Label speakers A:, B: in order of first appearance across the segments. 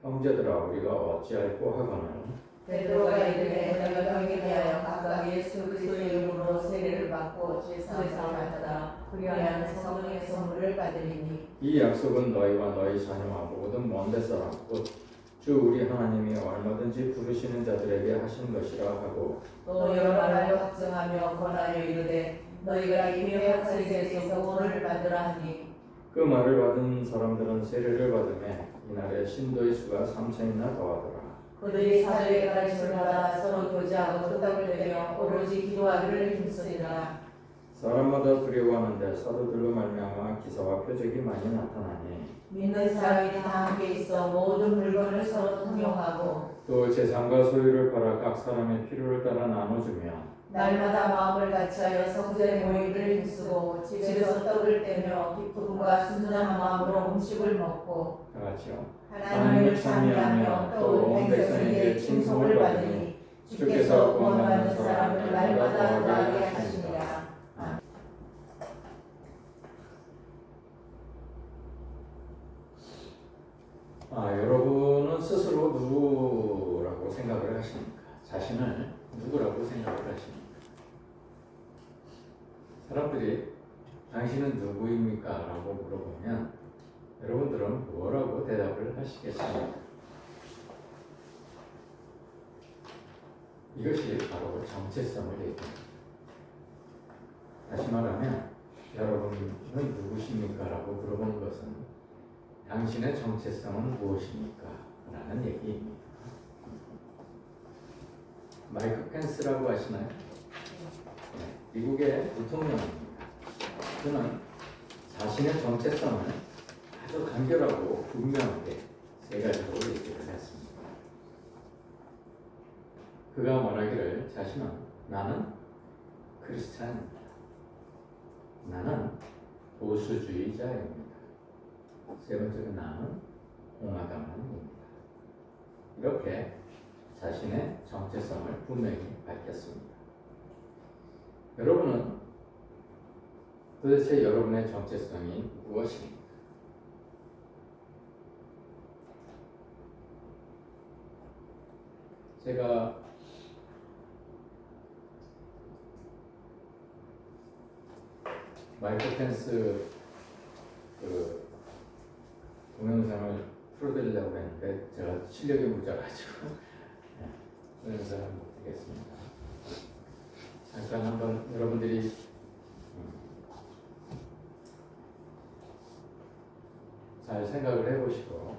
A: 형제들아 우리가 어찌할꼬 하거늘
B: 베드로가 이르되 너희가 형에 대하여 각각 예수 그리스도의 이름으로 세례를 받고 제사를 받았다. 그리하면 성령의 선물을 받으리니
A: 이 약속은 너희와 너희 자녀와 모든 먼데 사람 곧 주 우리 하나님이 얼마든지 부르시는 자들에게 하신 것이라 하고
B: 또 여러 말로 확증하며 권하여 이르되 너희가 이 회학설에서 구원을 받으라 하니
A: 그 말을 받은 사람들은 세례를 받음에 이날에 신도의 수가 3,000이나 더하더라.
B: 그들이 사도의 가르침을 받아 서로 교제하고 토닥을 대며 오로지 기도하기를 힘쓰니라.
A: 사람마다 두려워하는데 사도들로 말미암아 기사와 표적이 많이 나타나니
B: 믿는 사람이 다 함께 있어 모든 물건을 서로 통용하고
A: 또 재산과 소유를 팔아 각 사람의 필요를 따라 나눠주며
B: 날마다 마음을 같이하여 성전에 모이기를 힘쓰고 집에서 떡을 떼며 기쁨과 순전한 마음으로 음식을 먹고
A: 다 같이요.
B: 하나님을 찬미하며 또 온 백성에게 칭송을 받으니 주께서 구원받는 사람을 날마다 더하게 하시니라.
A: 여러분은 스스로 누구라고 생각을 하십니까? 자신을 누구라고 생각을 하십니까? 사람들이 당신은 누구입니까? 라고 물어보면 여러분들은 뭐라고 대답을 하시겠습니까? 이것이 바로 정체성을 얘기합니다. 다시 말하면 여러분은 누구십니까? 라고 물어보는 것은 당신의 정체성은 무엇입니까? 라는 얘기입니다. 마이크 펜스라고 하시나요? 네, 미국의 부통령입니다. 그는 자신의 정체성을 아주 간결하고 분명하게 세 가지로 얘기를 했습니다. 그가 말하기를 자신은 나는 크리스찬입니다. 나는 보수주의자입니다. 세 번째는 나는 공화당원입니다. 이렇게 자신의 정체성을 분명히 밝혔습니다. 여러분은 도대체 여러분의 정체성이 무엇입니까? 제가 마이크 펜스 동영상을 풀어드리려고 했는데 제가 실력이 모자라가지고 동영상을 못 드리겠습니다. 잠깐 한번 여러분들이 잘 생각을 해보시고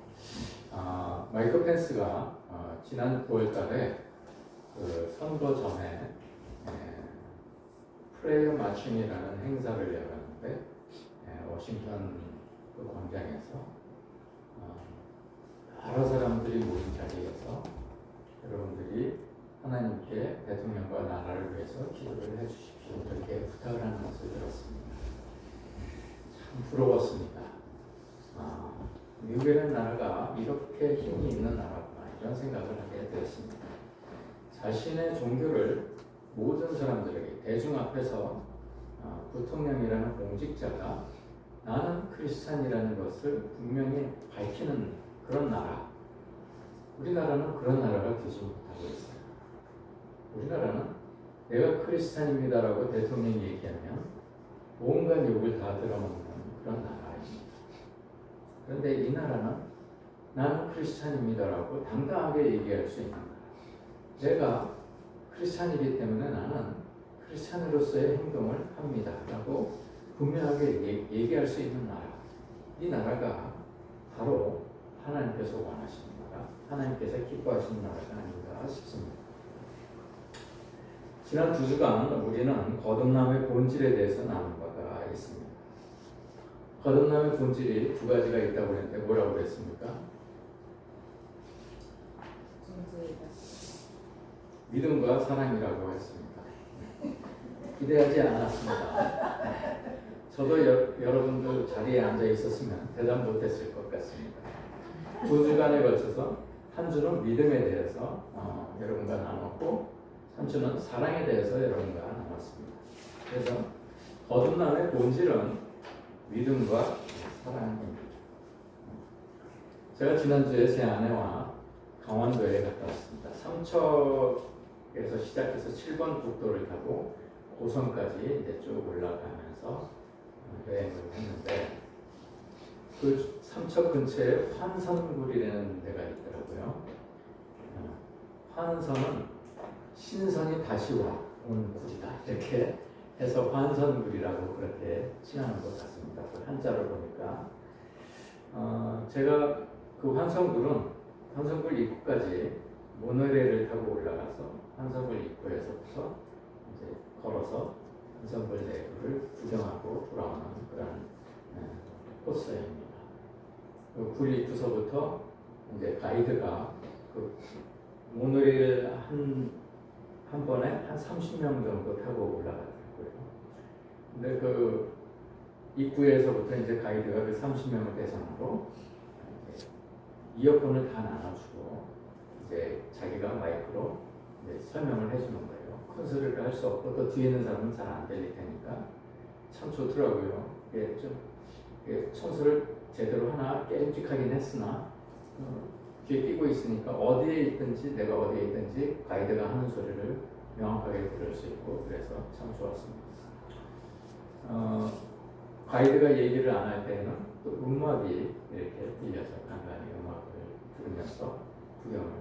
A: 마이크 펜스가 지난 9월달에 그 선거 전에 프레이어 마칭이라는 행사를 열었는데 워싱턴 그 광장에서 여러 사람들이 모인 자리에서 여러분들이 하나님께 대통령과 나라를 위해서 기도를 해주십시오 이렇게 부탁을 하는 것을 들었습니다. 참 부러웠습니다. 미국이라는 나라가 이렇게 힘이 있는 나라구나 이런 생각을 하게 되었습니다. 자신의 종교를 모든 사람들에게 대중 앞에서 부통령이라는 공직자가 나는 크리스찬이라는 것을 분명히 밝히는 그런 나라. 우리나라는 그런 나라가 되지 못하고 있어요. 우리나라는 내가 크리스찬입니다라고 대통령이 얘기하면 온갖 욕을 다 들어먹는 그런 나라입니다. 그런데 이 나라는 나는 크리스찬입니다라고 당당하게 얘기할 수 있는 나라. 내가 크리스찬이기 때문에 나는 크리스찬으로서의 행동을 합니다 라고 분명하게 얘기할 수 있는 나라. 이 나라가 바로 하나님께서 원하시는 나라, 하나님께서 기뻐하시는 나라가 아닌가 싶습니다. 지난 2주간 우리는 거듭남의 본질에 대해서 나눈 바가 있습니다. 거듭남의 본질이 두 가지가 있다고 했는데 뭐라고 그랬습니까? 믿음과 사랑이라고 했습니다. 기대하지 않았습니다. 저도 여러분들 자리에 앉아 있었으면 대답 못했을 것 같습니다. 2주간에 거쳐서 한 주는 믿음에 대해서 여러분과 나눴고 한 주는 사랑에 대해서 여러분과 나눴습니다. 그래서 거듭남의 본질은 믿음과 사랑입니다. 제가 지난주에 제 아내와 강원도에 갔다 왔습니다. 삼척에서 시작해서 7번 국도를 타고 고성까지 이제 쭉 올라가면서 여행을 했는데 그 삼척 근처에 환선굴이라는 데가 있더라고요. 환선은 신선이 다시 온 굴이다 이렇게 해서 환선굴이라고 그렇게 칭하는 것 같습니다. 그 한자를 보니까 제가 그 환선굴 입구까지 모노레일을 타고 올라가서 환선굴 입구에서부터 이제 걸어서 환선굴 내부를 구경하고 돌아오는 그런 코스입니다. 그 굴 입구서부터 이제 가이드가 그 모노레일 한 번에 한 30명 정도 타고 올라가더라고요. 근데 그 입구에서부터 이제 가이드가 그 30명을 대상으로 이어폰을 다 나눠주고 이제 자기가 마이크로 이제 설명을 해주는 거예요. 큰 소리를 할 수 없고 또 뒤에 있는 사람은 잘 안 들릴 테니까 참 좋더라고요. 이게 좀 청소를 제대로 하나 깨름직하긴 했으나 귀에 끼고 있으니까 어디에 있든지 내가 어디에 있든지 가이드가 하는 소리를 명확하게 들을 수 있고 그래서 참 좋았습니다. 가이드가 얘기를 안 할 때는 또 음악이 이렇게 들려서 간간히 음악을 들으면서 구경을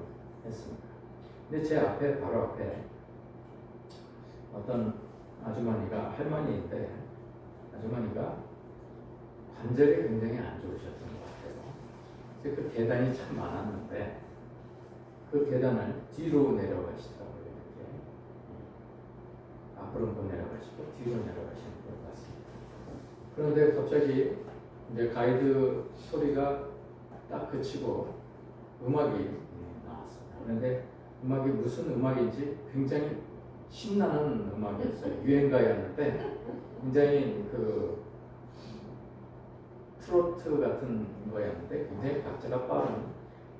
A: 했습니다. 근데 제 앞에 바로 앞에 어떤 아주머니가 할머니인데 아주머니가 관절이 굉장히 안 좋으셨던 것 같아요. 그래서 그 계단이 참 많았는데 그 계단을 뒤로 내려가시더라고요. 이렇게 앞으로 못 내려가시고 뒤로 내려가시는 것 같습니다. 그런데 갑자기 이제 가이드 소리가 딱 그치고 음악이 나왔습니다. 그런데 음악이 무슨 음악인지 굉장히 신나는 음악이었어요. 유행가였는데 굉장히 그 트로트 같은 거였는데 굉장히 박자가 빠른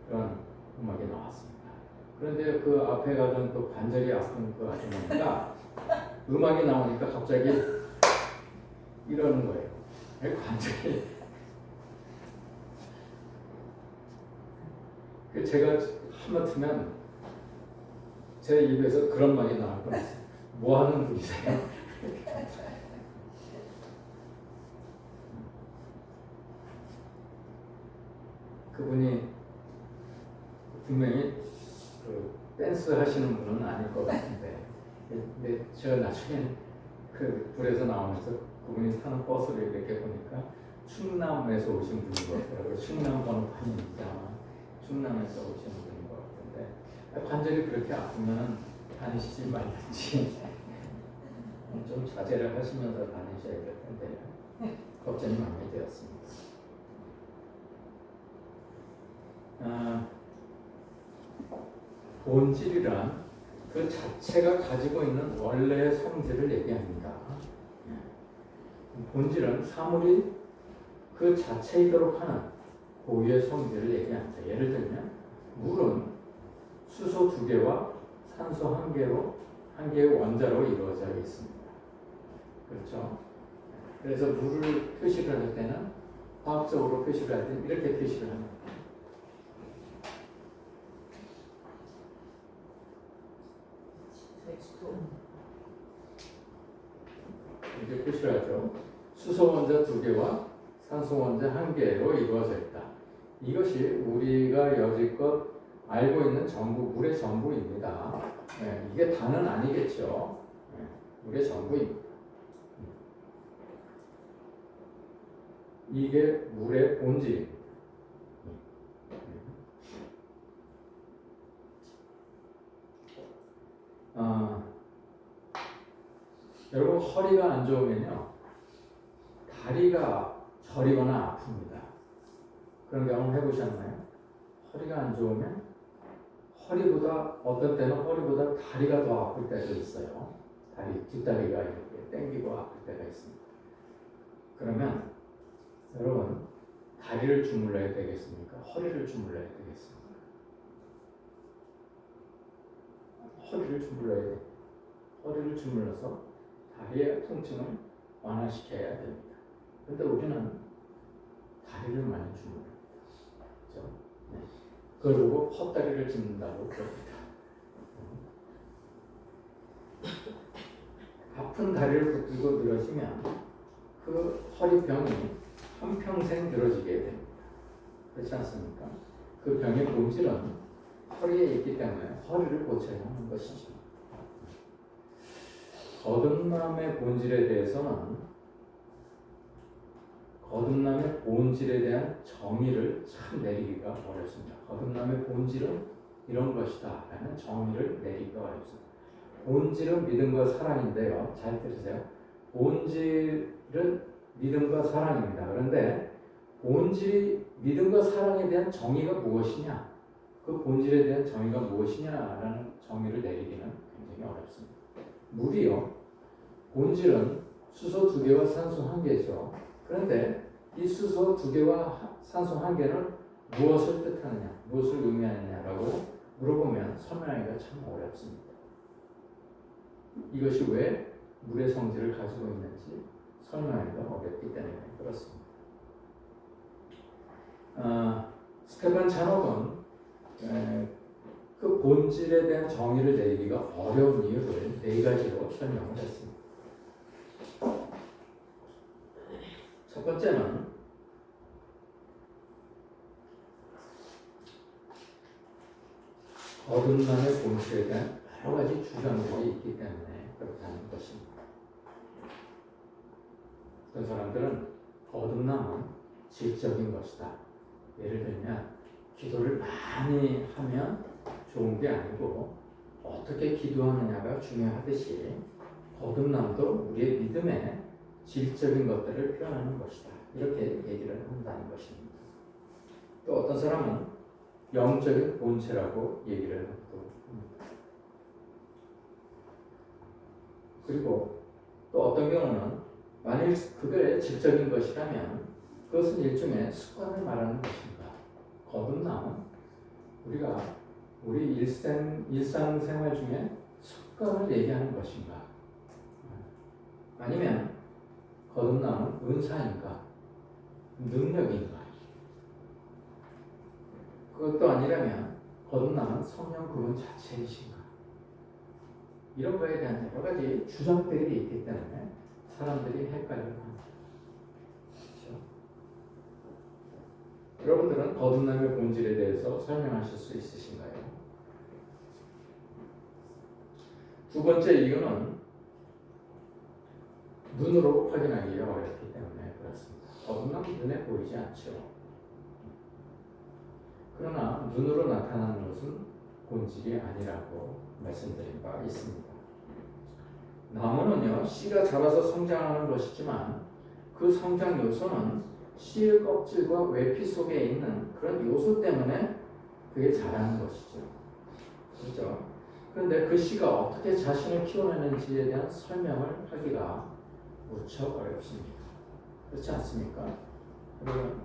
A: 그런 음악이 나왔습니다. 그런데 그 앞에 가던 그 관절이 아픈 그 아주머니가 음악이 나오니까 갑자기 이러는 거예요. 관절이 제가 하마터면 제 입에서 그런 말이 나올 뻔했어요. 뭐 하는 분이세요? 그분이 분명히 그 댄스 하시는 분은 아닐 것 같은데, 근데 제가 나중에 그 불에서 나오면서 그분이 타는 버스를 이렇게 보니까 충남에서 오신 분인 것 같더라고요. 충남 번호판입니다. 충남에서 오신 분인 것 같은데 관절이 그렇게 아프면 다니시지 말든지 좀 자제를 하시면서 다니셔야 될 텐데 걱정이 많이 되었습니다. 본질이란 그 자체가 가지고 있는 원래의 성질을 얘기합니다. 본질은 사물이 그 자체이도록 하는 고유의 성질을 얘기합니다. 예를 들면 물은 수소 2개와 산소 1개로 한 개의 원자로 이루어져 있습니다. 그렇죠? 그래서 물을 표시를 할 때는 화학적으로 표시를 할 때는 이렇게 표시를 합니다. 이렇게 표시를 하죠. 수소 원자 2개와 산소 원자 1개로 이루어져 있다. 이것이 우리가 여지껏 알고 있는 전부, 물의 전부입니다. 네, 이게 다는 아니겠죠. 네, 물의 전부입니다. 이게 물의 본질입니다. 여러분 허리가 안 좋으면요 다리가 저리거나 아픕니다. 그런 경험 해보셨나요? 허리가 안 좋으면 허리보다 어떤 때는 허리보다 다리가 더 아플 때도 있어요. 뒷다리가 이렇게 땡기고 아플 때가 있습니다. 그러면 여러분 다리를 주물러야 되겠습니까? 허리를 주물러야 되겠습니까? 허리를 주물러야 돼요. 허리를 주물러서 다리의 통증을 완화시켜야 됩니다. 그런데 우리는 다리를 많이 주물릅니다. 그렇죠? 그걸 보고 헛다리를 짚는다고 그럽니다. 아픈 다리를 붙들고 늘어지면 그 허리병이 한평생 늘어지게 됩니다. 그렇지 않습니까? 그 병의 본질은 허리에 있기 때문에 허리를 고쳐야 하는 것이죠. 거듭남의 본질에 대해서는 거듭남의 본질에 대한 정의를 참 내리기가 어렵습니다. 거듭남의 본질은 이런 것이다 라는 정의를 내리기가 어렵습니다. 본질은 믿음과 사랑인데요. 잘 들으세요. 본질은 믿음과 사랑입니다. 그런데 본질이 믿음과 사랑에 대한 정의가 무엇이냐? 그 본질에 대한 정의가 무엇이냐라는 정의를 내리기는 굉장히 어렵습니다. 물이요. 본질은 수소 2개와 산소 1개죠. 그런데 이 수소 2개와 산소 1개는 무엇을 뜻하느냐, 무엇을 의미하느냐라고 물어보면 설명하기가 참 어렵습니다. 이것이 왜 물의 성질을 가지고 있는지 설명하기가 어렵기 때문에 그렇습니다. 스테판 찬옥은 그 본질에 대한 정의를 내리기가 어려운 이유를 4가지로 설명을 했습니다. 첫 번째는 거듭남의 본질에 대한 여러 가지 주장들이 있기 때문에 그렇다는 것입니다. 어떤 사람들은 거듭남은 질적인 것이다. 예를 들면 기도를 많이 하면 좋은 게 아니고 어떻게 기도하느냐가 중요하듯이 거듭남도 우리의 믿음의 질적인 것들을 표현하는 것이다. 이렇게 얘기를 한다는 것입니다. 또 어떤 사람은 영적인 본체라고 얘기를 합니다. 그리고 또 어떤 경우는 만일 그게 질적인 것이라면 그것은 일종의 습관을 말하는 것입니다. 거듭남은 우리가 우리 일상생활 중에 습관을 얘기하는 것인가? 아니면 거듭남은 은사인가? 능력인가? 그것도 아니라면 거듭남은 성령 그분 자체이신가? 이런 거에 대한 여러 가지 주장들이 있기 때문에 사람들이 헷갈려합니다. 그렇죠? 여러분들은 거듭남의 본질에 대해서 설명하실 수 있으신가요? 두 번째 이유는 눈으로 확인하기가 어렵기 때문에 그렇습니다. 거듭남은 눈에 보이지 않죠. 그러나 눈으로 나타나는 것은 본질이 아니라고 말씀드린 바 있습니다. 나무는요, 씨가 자라서 성장하는 것이지만 그 성장 요소는 씨의 껍질과 외피 속에 있는 그런 요소 때문에 그게 자라는 것이죠. 그렇죠? 그런데 그 씨가 어떻게 자신을 키워내는지에 대한 설명을 하기가 무척 어렵습니다. 그렇지 않습니까? 여러분,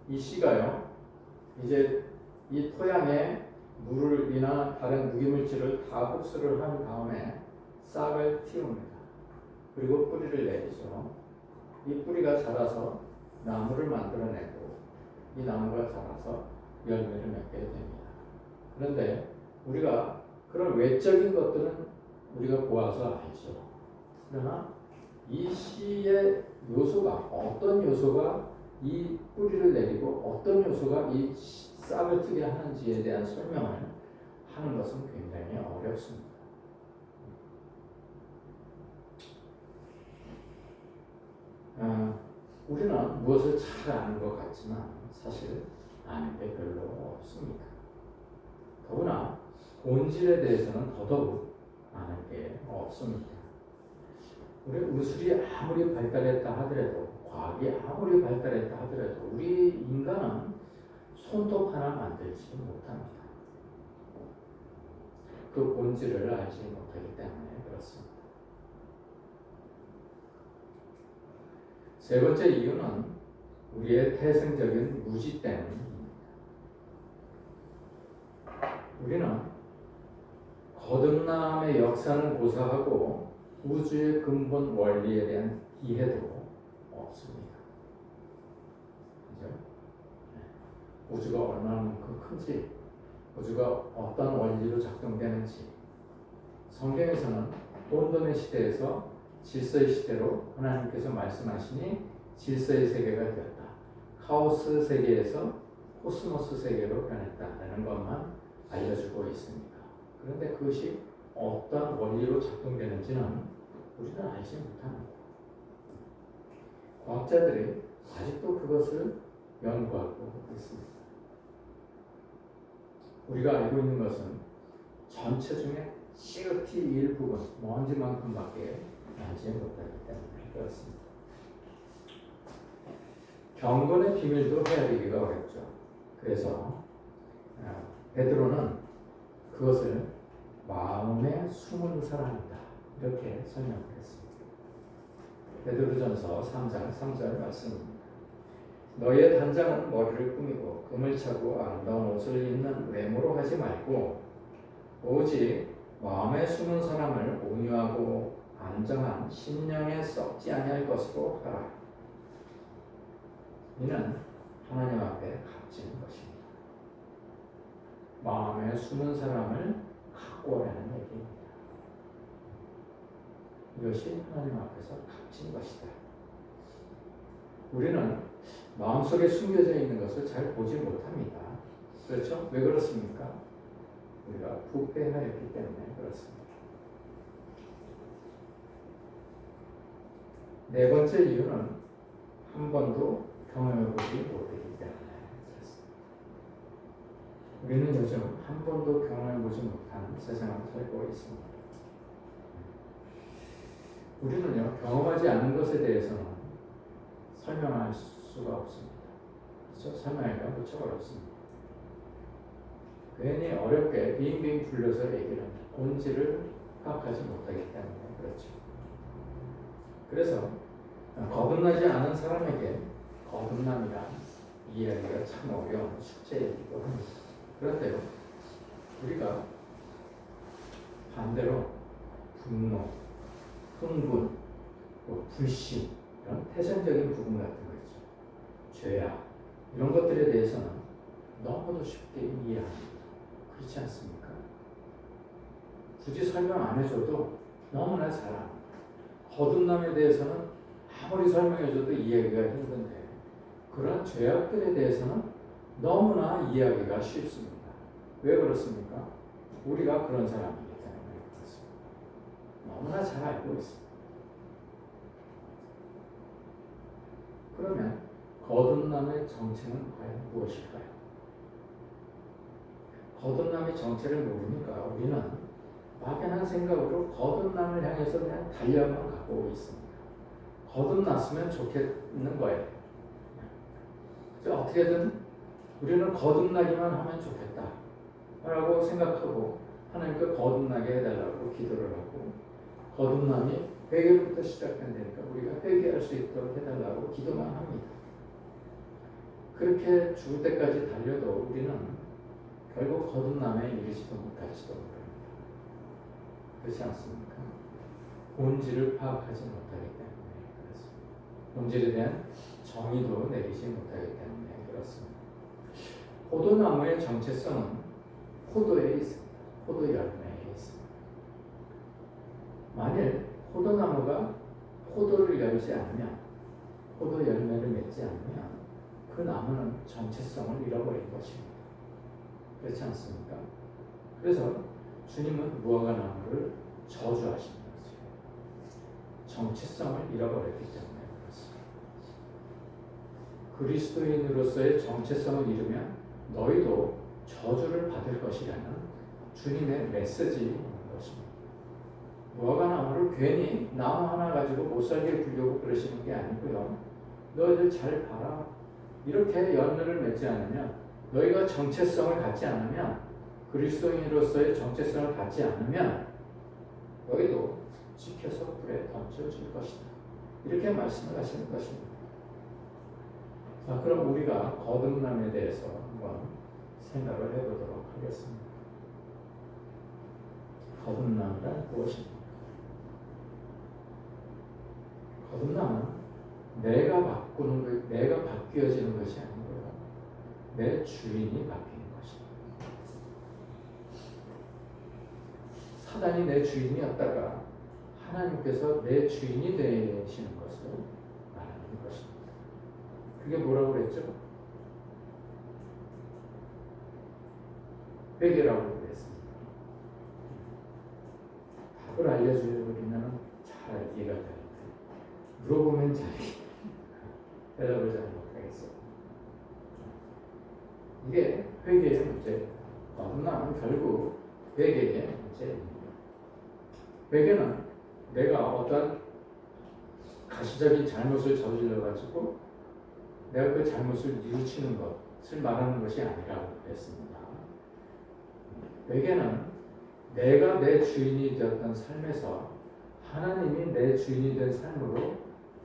A: 이 씨가요, 이제 이 토양에 물이나 다른 무기물질을 다 흡수를 한 다음에 싹을 틔웁니다. 그리고 뿌리를 내리죠. 이 뿌리가 자라서 나무를 만들어내고 이 나무가 자라서 열매를 맺게 됩니다. 그런데 우리가 그런 외적인 것들은 우리가 보아서 알죠. 그러나 이 씨의 요소가 어떤 요소가 이 뿌리를 내리고 어떤 요소가 이 싹을 트게 하는지에 대한 설명을 하는 것은 굉장히 어렵습니다. 우리는 무엇을 잘 아는 것 같지만 사실 아는 게 별로 없습니다. 더구나 본질에 대해서는 더더욱 아는 게 없습니다. 우리 의술이 아무리 발달했다 하더라도, 과학이 아무리 발달했다 하더라도 우리 인간은 손톱 하나 만들지 못합니다. 그 본질을 알지 못하기 때문에 그렇습니다. 세 번째 이유는 우리의 태생적인 무지 때문입니다. 우리는 거듭남의 역사는 고사하고 우주의 근본 원리에 대한 이해도 없습니다. 그죠? 우주가 얼마만큼 큰지, 우주가 어떤 원리로 작동되는지, 성경에서는 혼돈의 시대에서 질서의 시대로 하나님께서 말씀하시니 질서의 세계가 되었다. 카오스 세계에서 코스모스 세계로 변했다라는 것만 알려주고 있습니다. 그런데 그것이 어떤 원리로 작동되는지는 우리는 알지 못합니다. 과학자들이 아직도 그것을 연구하고 있습니다. 우리가 알고 있는 것은 전체 중에 COT 일부분, 먼지만큼밖에 알지 못하기 때문에 그렇습니다. 경건의 비밀도 헤아리기가 어렵죠. 그래서 베드로는 그것을 마음에 숨은 사람이다 이렇게 설명했습니다. 베드로전서 3장 3절 말씀입니다. 너희의 단장은 머리를 꾸미고 금을 차고 아름다운 옷을 입는 외모로 하지 말고 오직 마음에 숨은 사람을 온유하고 안정한 심령에 썩지 아니할 것으로 하라. 이는 하나님 앞에 값지는 것입니다. 마음에 숨은 사람을 갖고 오라는 얘기입니다. 이것이 하나님 앞에서 값진 것이다. 우리는 마음속에 숨겨져 있는 것을 잘 보지 못합니다. 그렇죠? 왜 그렇습니까? 우리가 부패하였기 때문에 그렇습니다. 네 번째 이유는 한 번도 경험해보지 못했기 때문에 그렇습니다. 우리는 요즘 한 번도 경험해보지 못한 세상을 살고 있습니다. 우리는요, 경험하지 않는 것에 대해서는 설명할 수가 없습니다. 그렇죠? 설명하기가 무척 어렵습니다. 괜히 어렵게 빙빙 불려서 얘기를 합니다. 본질을 파악하지 못하기 때문에 그렇죠. 그래서 거듭나지 않은 사람에게 거듭남이란 이해하기가 참 어려운 숙제이기도 합니다. 그런데요, 우리가 반대로 분노, 흥분, 불신 이런 태생적인 부분 같은 거 있죠. 죄악 이런 것들에 대해서는 너무도 쉽게 이해합니다. 그렇지 않습니까? 굳이 설명 안 해줘도 너무나 잘 압니다. 거듭남에 대해서는 아무리 설명해줘도 이해하기가 힘든데 그런 죄악들에 대해서는 너무나 이해하기가 쉽습니다. 왜 그렇습니까? 우리가 그런 사람이기 때문에 그렇습니다. 너무나 잘 알고 있습니다. 그러면 거듭남의 정체는 과연 무엇일까요? 거듭남의 정체를 모르니까 우리는 막연한 생각으로 거듭남을 향해서 그냥 달려만 가고 있습니다. 거듭났으면 좋겠는 거예요. 어떻게든 우리는 거듭나기만 하면 좋겠다 라고 생각하고 하나님께 거듭나게 해달라고 기도를 하고 거듭남이 회개부터 시작된다니까 우리가 회개할 수 있도록 해달라고 기도만 합니다. 그렇게 죽을 때까지 달려도 우리는 결국 거듭남에 이르지도 못할지도 모릅니다. 그렇지 않습니까? 본질을 파악하지 못하기 때문에 그렇습니다. 본질에 대한 정의도 내리지 못하기 때문에 그렇습니다. 포도나무의 정체성은 포도에 있습니다. 포도 열매에 있습니다. 만일 포도나무가 포도를 열지 않으면, 포도 열매를 맺지 않으면 그 나무는 정체성을 잃어버린 것입니다. 그렇지 않습니까? 그래서 주님은 무화과나무를 저주하신 거죠. 정체성을 잃어버렸기 때문에 그렇습니다. 그리스도인으로서의 정체성을 잃으면 너희도 저주를 받을 것이라는 주님의 메시지인 것입니다. 무화과나무를 괜히 나무 하나 가지고 못 살게 굴려고 그러시는 게 아니고요. 너희들 잘 봐라. 이렇게 열매를 맺지 않으면 너희가 정체성을 갖지 않으면 그리스도인으로서의 정체성을 갖지 않으면 너희도 지켜서 불에 던져질 것이다. 이렇게 말씀을 하시는 것입니다. 자, 그럼 우리가 거듭남에 대해서 한번 생각을 해보도록 하겠습니다. 거듭남이란 무엇입니까? 거듭남은 내가 바뀌어지는 것이 아니고요. 내 주인이 바뀌는 것입니다. 사단이 내 주인이었다가 하나님께서 내 주인이 되시는 것을 말하는 것입니다. 그게 뭐라고 그랬죠? 회개라고 그랬습니다. 답을 알려주면 잘 이해가 되는데 물어보면 잘 대답을 잘 못하겠어요. 이게 회개의 문제. 너무나 결국 회개의 문제입니다. 회개는 내가 어떤 가시적인 잘못을 저질러가지고 내가 그 잘못을 뉘우치는 것을 말하는 것이 아니라고 그랬습니다. 회개는 내가 내 주인이 되었던 삶에서 하나님이 내 주인이 된 삶으로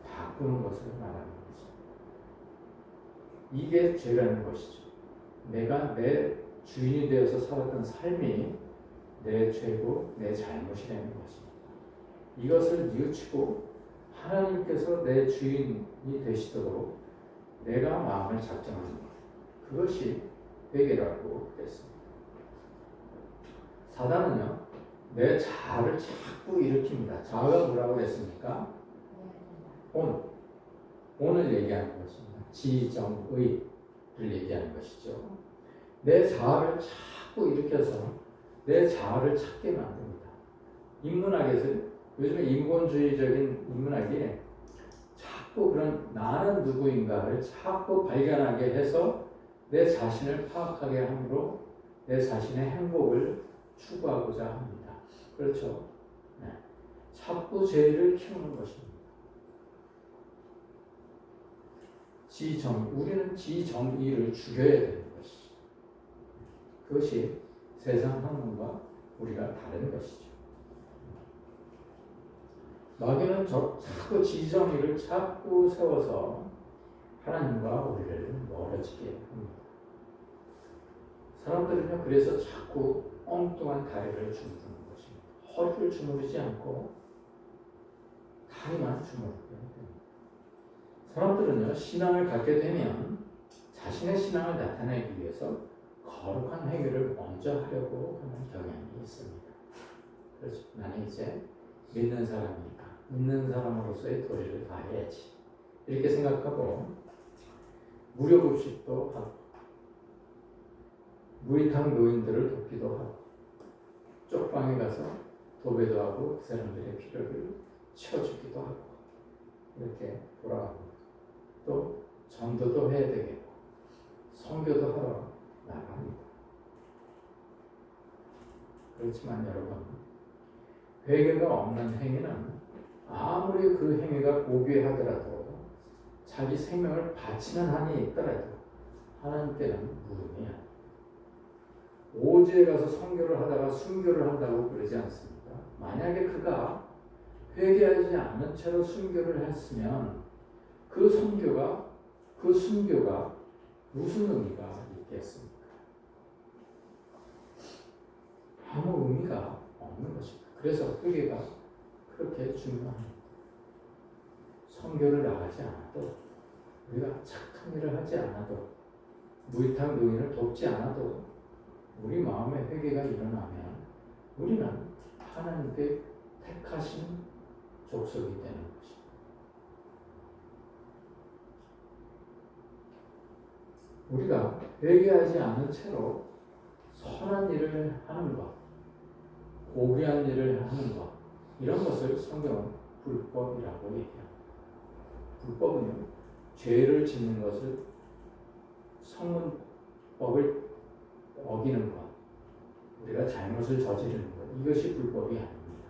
A: 바꾸는 것을 말하는 거죠. 이게 죄라는 것이죠. 내가 내 주인이 되어서 살았던 삶이 내 죄고 내 잘못이라는 것입니다. 이것을 뉘우치고 하나님께서 내 주인이 되시도록 내가 마음을 작정하는 것. 그것이 회개라고 했습니다. 사단은요, 내 자아를 자꾸 일으킵니다. 자아가 뭐라고 했습니까? 오늘 얘기하는 것입니다. 지정의를 얘기하는 것이죠. 내 자아를 자꾸 일으켜서 내 자아를 찾게 만듭니다. 인문학에서 요즘에 인본주의적인 인문학이 자꾸 그런 나는 누구인가를 자꾸 발견하게 해서 내 자신을 파악하게 함으로 내 자신의 행복을 추구하고자 합니다. 그렇죠? 네. 자꾸 죄를 키우는 것입니다. 우리는 지정의를 죽여야 되는 것이죠. 그것이 세상 학문과 우리가 다른 것이죠. 마귀는 자꾸 지정의를 자꾸 세워서 하나님과 우리를 멀어지게 합니다. 사람들은요, 그래서 자꾸 엉뚱한 다리를 주무르는 것입니다. 허리를 주무르지 않고 다리만 주무르게 됩니다. 사람들은요, 신앙을 갖게 되면 자신의 신앙을 나타내기 위해서 거룩한 행위를 먼저 하려고 하는 경향이 있습니다. 그래서 나는 이제 믿는 사람이니까 믿는 사람으로서의 도리를 다해야지 이렇게 생각하고 무료급식도 하고 무이탁 노인들을 돕기도 하고 쪽방에 가서 도배도 하고 그 사람들의 필요를 채워주기도 하고 이렇게 돌아갑니다. 또 전도도 해야 되겠고 선교도 하러 나갑니다. 그렇지만 여러분, 회개가 없는 행위는 아무리 그 행위가 고귀하더라도 자기 생명을 바치는 한이 있더라도 하나님께는 무음이야. 오지에 가서 선교를 하다가 순교를 한다고 그러지 않습니다. 만약에 그가 회개하지 않은 채로 순교를 했으면 그 선교가 그 순교가 무슨 의미가 있겠습니까? 아무 의미가 없는 것입니다. 그래서 회개가 그렇게 중요합니다. 선교를 나가지 않아도 우리가 착한 일을 하지 않아도 무이탁 노인을 돕지 않아도 우리 마음에 회개가 일어나면 우리는 하나님께 택하신 족속이 되는 것입니다. 우리가 회개하지 않은 채로 선한 일을 하는 것, 고귀한 일을 하는 것, 이런 것을 성경은 불법이라고 얘기합니다. 불법은요, 죄를 짓는 것을 성문법을 어기는 것, 우리가 잘못을 저지르는 것, 이것이 불법이 아닙니다.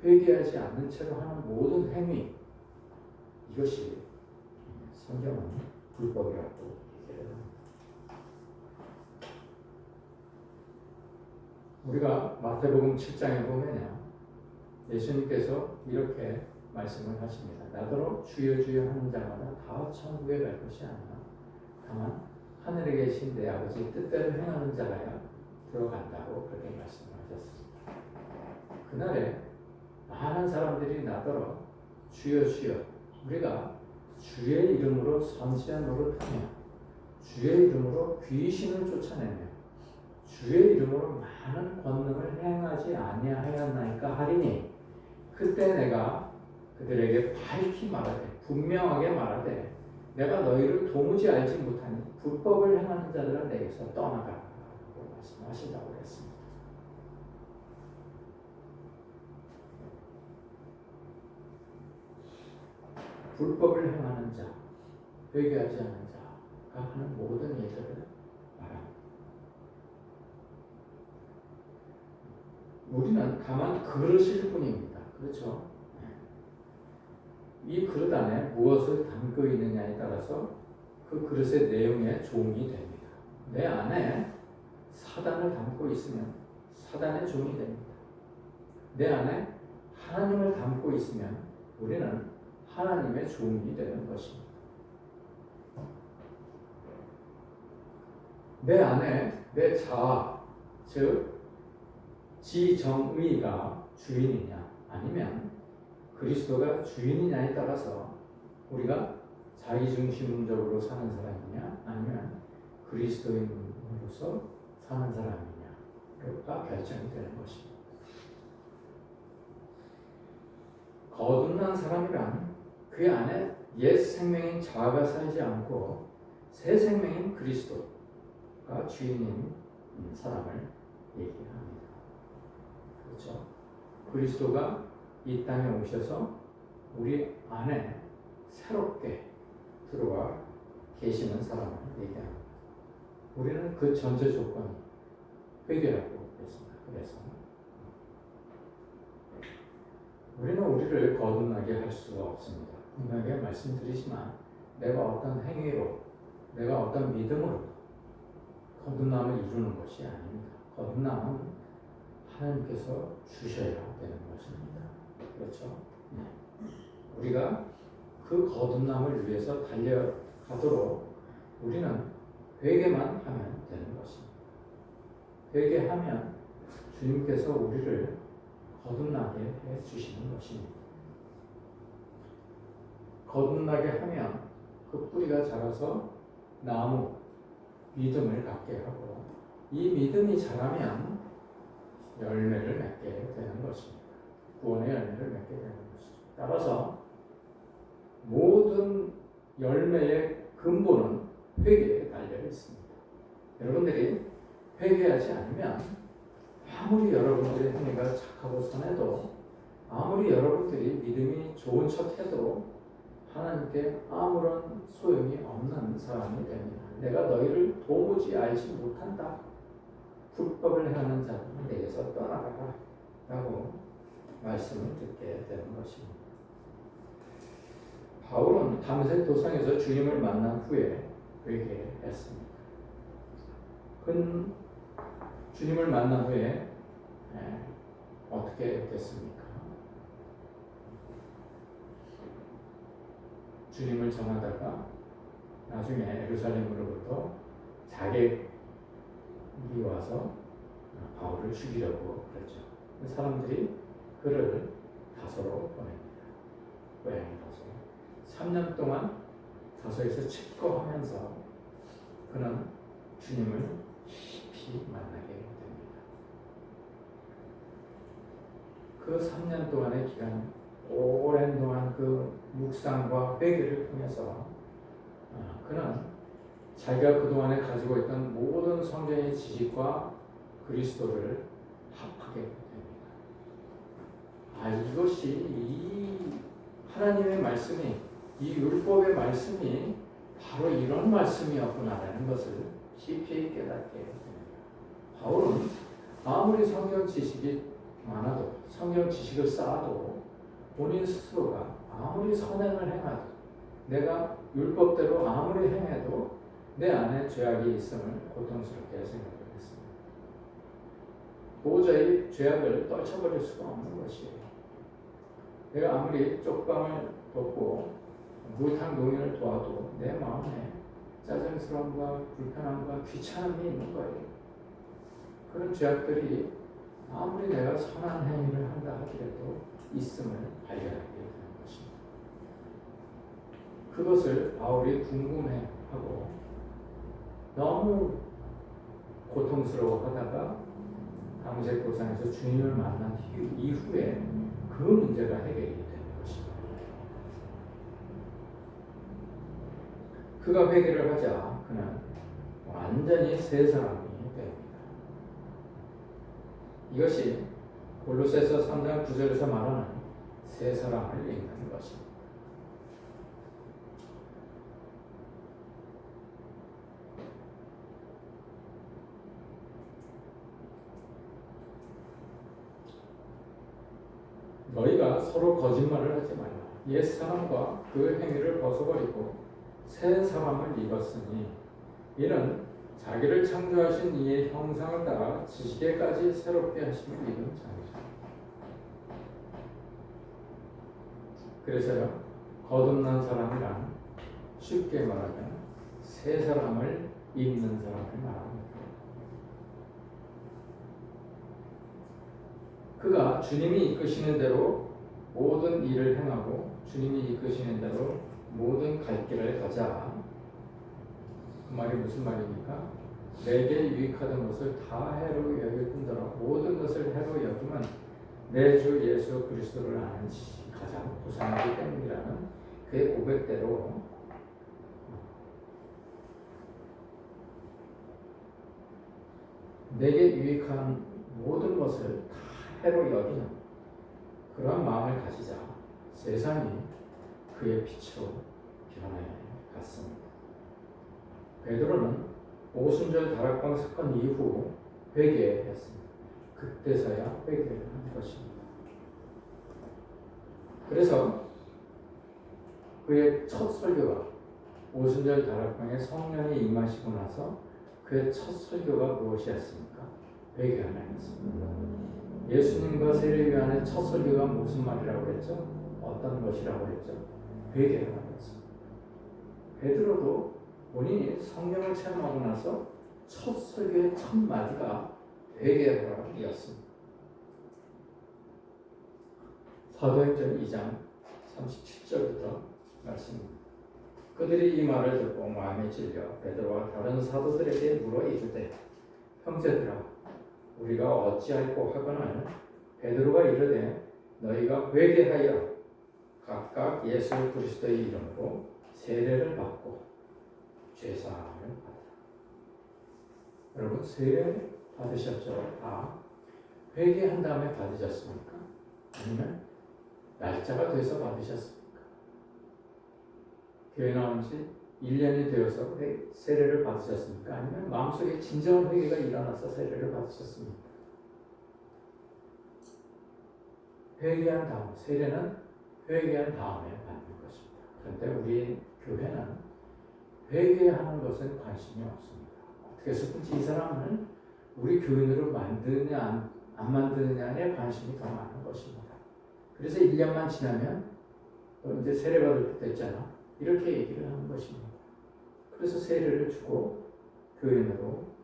A: 회개하지 않는 채로 하는 모든 행위, 이것이 성경은 불법이라고 얘기를 합니다. 우리가 마태복음 7장에 보면요, 예수님께서 이렇게 말씀을 하십니다. 나더러 주여 주여 하는 자마다 다 천국에 갈 것이 아니라 다만 하늘에 계신 내 아버지 뜻대로 행하는 자라야 들어간다고 그렇게 말씀을 하셨습니다. 그날에 많은 사람들이 나더러 주여 주여, 우리가 주의 이름으로 선지한 노릇하며 주의 이름으로 귀신을 쫓아내며 주의 이름으로 많은 권능을 행하지 아니하였나이까 하리니 그때 내가 그들에게 밝히 말하되 분명하게 말하되 내가 너희를 도무지 알지 못하니 불법을 행하는 자들은 내게서 떠나가라고 말씀하신다고 했습니다. 불법을 행하는 자, 회개하지 않은 자가 하는 모든 일들을 말합니다. 우리는 다만 그릇일 뿐입니다. 그렇죠? 이 그릇 안에 무엇을 담고 있느냐에 따라서 그 그릇의 내용의 종이 됩니다. 내 안에 사단을 담고 있으면 사단의 종이 됩니다. 내 안에 하나님을 담고 있으면 우리는 하나님의 종이 되는 것입니다. 내 안에 내 자아, 즉 지정의가 주인이냐 아니면 그리스도가 주인이냐에 따라서 우리가 자기중심적으로 사는 사람이냐 아니면 그리스도인으로서 사는 사람이냐가 결정이 되는 것입니다. 거듭난 사람이란 그 안에 옛 생명인 자아가 살지 않고 새 생명인 그리스도가 주인인 사람을 얘기합니다. 그렇죠? 그리스도가 이 땅에 오셔서 우리 안에 새롭게 들어와 계시는 사람을 얘기합니다. 우리는 그 전제 조건이 회개라고 했습니다. 그래서 우리는 우리를 거듭나게 할 수가 없습니다. 분명하게 말씀드리지만 내가 어떤 행위로 내가 어떤 믿음으로 거듭남을 이루는 것이 아닙니다. 거듭남은 하나님께서 주셔야 되는 것입니다. 그렇죠? 네. 우리가 그 거듭남을 위해서 달려가도록 우리는 회개만 하면 되는 것입니다. 회개하면 주님께서 우리를 거듭나게 해 주시는 것입니다. 거듭나게 하면 그 뿌리가 자라서 나무, 믿음을 갖게 하고 이 믿음이 자라면 열매를 맺게 되는 것입니다. 구원의 열매를 맺게 되는 것이죠. 따라서 모든 열매의 근본은 회개에 달려 있습니다. 여러분들이 회개하지 않으면 아무리 여러분들의 행위가 착하고 선해도 아무리 여러분들이 믿음이 좋은 척해도 하나님께 아무런 소용이 없는 사람이 됩니다. 내가 너희를 도무지 알지 못한다. 불법을 행하는 자는 내게서 떠나가라 라고 말씀을 듣게 되는 것입니다. 바울은 담메색 도상에서 주님을 만난 후에 회개했습니다. 그는 주님을 만난 후에 어떻게 됐습니까? 주님을 전하다가 나중에 예루살렘으로부터 자객이 와서 바울을 죽이려고 그랬죠. 사람들이 그를 다소로 보냅니다. 고향이 다소. 3년 동안 다소에서 칩거하면서 그는 주님을 깊이 만나게 됩니다. 그 3년 동안의 기간, 오랜 동안 그 묵상과 회개를 통해서 그는 자기가 그동안에 가지고 있던 모든 성경의 지식과 그리스도를 합하게 됩니다. 이것이 이 하나님의 말씀이, 이 율법의 말씀이 바로 이런 말씀이었구나라는 것을 깊이 깨닫게 됩니다. 바울은 아무리 성경 지식이 많아도, 성경 지식을 쌓아도 본인 스스로가 아무리 선행을 행하도, 내가 율법대로 아무리 행해도 내 안에 죄악이 있음을 고통스럽게 생각을 했습니다. 도저히 죄악을 떨쳐버릴 수가 없는 것이에요. 내가 아무리 쪽방을 덮고 무탕 농인을 도와도 내 마음에 짜증스러움과 불편함과 귀찮음이 있는 거예요. 그런 죄악들이 아무리 내가 선한 행위를 한다 하더라도 있음을 발견하게 되는 것입니다. 그것을 바울이 궁금해하고 너무 고통스러워하다가 강제고상에서 주님을 만난 이후에 그 문제가 해결이 되는 것입니다. 그가 회개를 하자 그는 완전히 새 사람이 됩니다. 이것이 골로새서 3장 9절에서 말하는 새 사람을 읽는 것입니다. 너희가 서로 거짓말을 하지 말라. 옛사람과 그 행위를 벗어버리고 새 사람을 입었으니 이는 자기를 창조하신 이의 형상을 따라 지식에까지 새롭게 하심을 입은 자이죠. 그래서요, 거듭난 사람이란 쉽게 말하면 새 사람을 입는 사람을 말합니다. 그가 주님이 이끄시는 대로 모든 일을 행하고 주님이 이끄시는 대로 모든 갈 길을 가자. 그 말이 무슨 말입니까? 내게 유익하던 것을 다 해로 여길 뿐더러 모든 것을 해로 여기면 내 주 예수 그리스도를 아는 지식이 가장 부상하기 때문이라는 그의 고백대로 내게 유익한 모든 것을 다 해로 여기는 그러한 마음을 가지자 세상이 그의 빛으로 변해 갔습니다. 베드로는 오순절 다락방 사건 이후 회개했습니다. 그때서야 회개를 한 것입니다. 그래서 그의 첫 설교가 오순절 다락방에 성령이 임하시고 나서 그의 첫 설교가 무엇이었습니까? 회개하나였습니다. 예수님과 세례요한의 첫 설교가 무슨 말이라고 했죠? 어떤 것이라고 했죠? 회개하나였습니다. 베드로도 본인이 성령을 체험하고 나서 첫 설교의 첫 마디가 회개하라였습니다. 사도행전 2장 37절부터 말씀입니다. 그들이 이 말을 듣고 마음에 찔려 베드로와 다른 사도들에게 물어 이르되 형제들아 우리가 어찌할꼬 하거늘 베드로가 이르되 너희가 회개하여 각각 예수 그리스도의 이름으로 세례를 받고 죄사함을 받으라. 여러분 세례 받으셨죠? 다 회개한 다음에 받으셨습니까? 아니면 날짜가 돼서 받으셨습니까? 교회 나온 지 1년이 되어서 세례를 받으셨습니까? 아니면 마음속에 진정한 회개가 일어나서 세례를 받으셨습니까? 회개한 다음, 세례는 회개한 다음에 받는 것입니다. 그런데 우리 교회는 회개하는 것은 관심이 없습니다. 어떻게 해서든지 이 사람을 우리 교인으로 만드느냐 안 만드느냐에 관심이 더 많은 것입니다. 그래서 1년만 지나면 이제 세례 받을 때 됐잖아. 이렇게 얘기를 하는 것입니다. 그래서 세례를 주고 교인으로